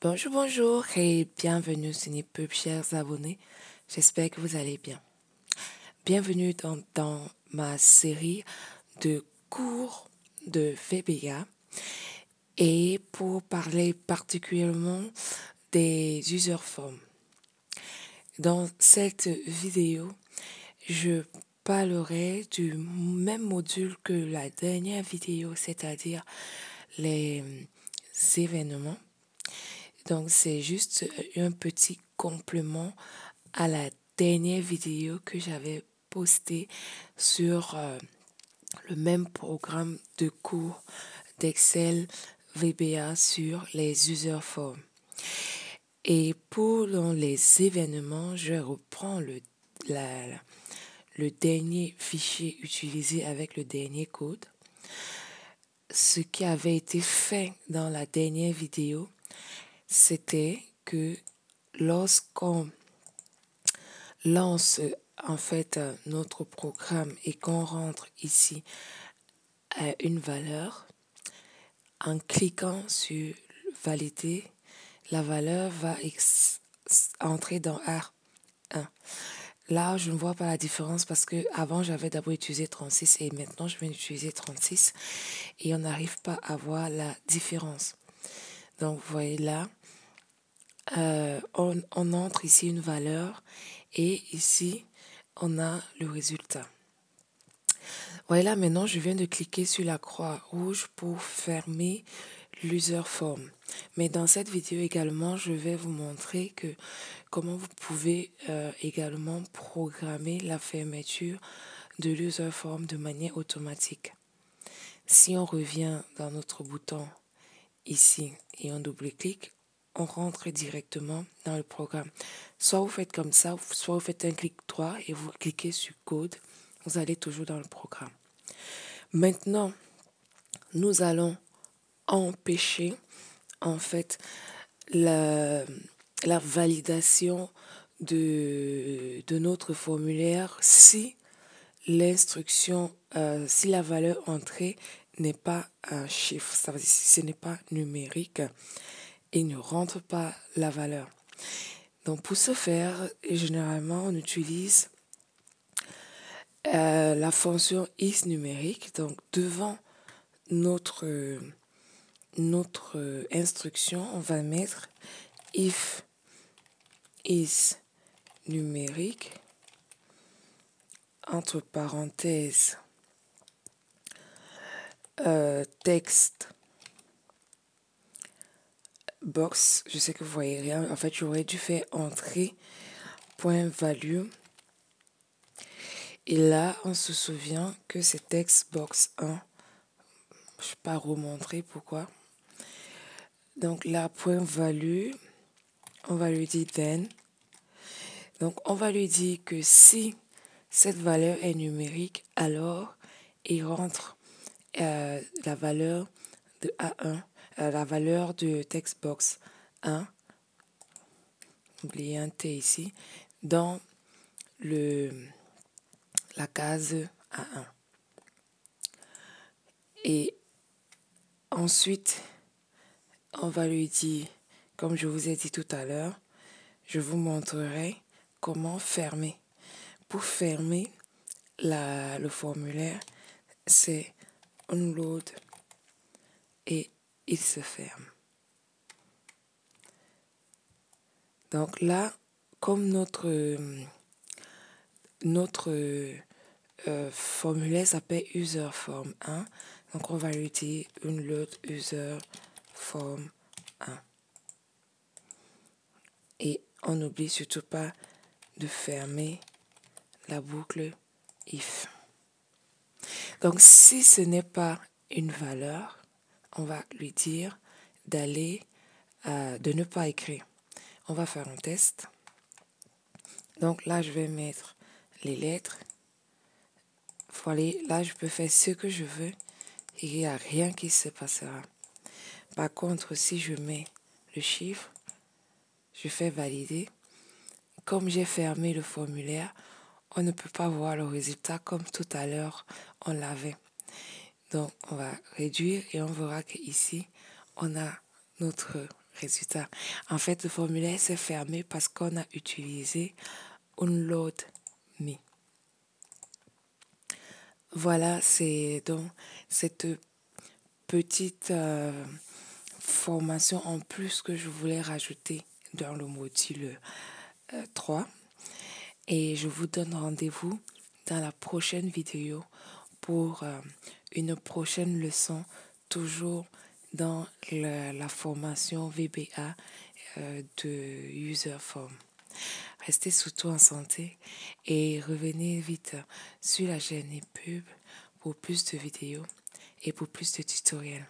Bonjour, bonjour et bienvenue sur Nipub, chers abonnés. J'espère que vous allez bien. Bienvenue dans ma série de cours de VBA et pour parler particulièrement des user forms. Dans cette vidéo, je parlerai du même module que la dernière vidéo, c'est-à-dire les événements. Donc, c'est juste un petit complément à la dernière vidéo que j'avais postée sur le même programme de cours d'Excel VBA sur les user forms. Et pour les événements, je reprends le dernier fichier utilisé avec le dernier code. Ce qui avait été fait dans la dernière vidéo, c'était que lorsqu'on lance en fait notre programme et qu'on rentre ici à une valeur, en cliquant sur valider, la valeur va entrer dans R1. Là, je ne vois pas la différence parce que avant j'avais d'abord utilisé 36 et maintenant je viens d'utiliser 36 et on n'arrive pas à voir la différence. Donc, vous voyez là, on entre ici une valeur et ici, on a le résultat. Voilà, maintenant, je viens de cliquer sur la croix rouge pour fermer l'user form. Mais dans cette vidéo également, je vais vous montrer comment vous pouvez également programmer la fermeture de l'user form de manière automatique. Si on revient dans notre bouton ici et on double-clique, on rentre directement dans le programme. Soit vous faites comme ça, soit vous faites un clic droit et vous cliquez sur code, vous allez toujours dans le programme. Maintenant, nous allons empêcher en fait la validation de notre formulaire si l'instruction, si la valeur entrée n'est pas un chiffre, ça veut dire si ce n'est pas numérique, il ne rentre pas la valeur. Donc pour ce faire, généralement on utilise la fonction is numérique. Donc devant notre instruction, on va mettre if is numérique entre parenthèses texte box. Je sais que vous voyez rien. En fait, j'aurais dû faire entrée point value. Et là, on se souvient que c'est text box 1. Je ne vais pas remontrer pourquoi. Donc là, point value, on va lui dire then. Donc on va lui dire que si cette valeur est numérique, alors il rentre la valeur de A1, la valeur de textbox 1, oubliez un T ici, dans la case A1. Et ensuite, on va lui dire, comme je vous ai dit tout à l'heure, je vous montrerai comment fermer. Pour fermer le formulaire, c'est unload et il se ferme. Donc là, comme notre formulaire s'appelle user form 1, donc on va lui dire unload user form 1. Et on n'oublie surtout pas de fermer la boucle if. Donc si ce n'est pas une valeur, on va lui dire de ne pas écrire. On va faire un test. Donc là, je vais mettre les lettres. Voilà, là, je peux faire ce que je veux et il n'y a rien qui se passera. Par contre, si je mets le chiffre, je fais valider. Comme j'ai fermé le formulaire, on ne peut pas voir le résultat comme tout à l'heure on l'avait. Donc, on va réduire et on verra qu'ici, on a notre résultat. En fait, le formulaire s'est fermé parce qu'on a utilisé Unload Me. Voilà, c'est donc cette petite formation en plus que je voulais rajouter dans le module 3. Et je vous donne rendez-vous dans la prochaine vidéo pour une prochaine leçon, toujours dans la formation VBA de User Form. Restez surtout en santé et revenez vite sur la chaîne EPUB pour plus de vidéos et pour plus de tutoriels.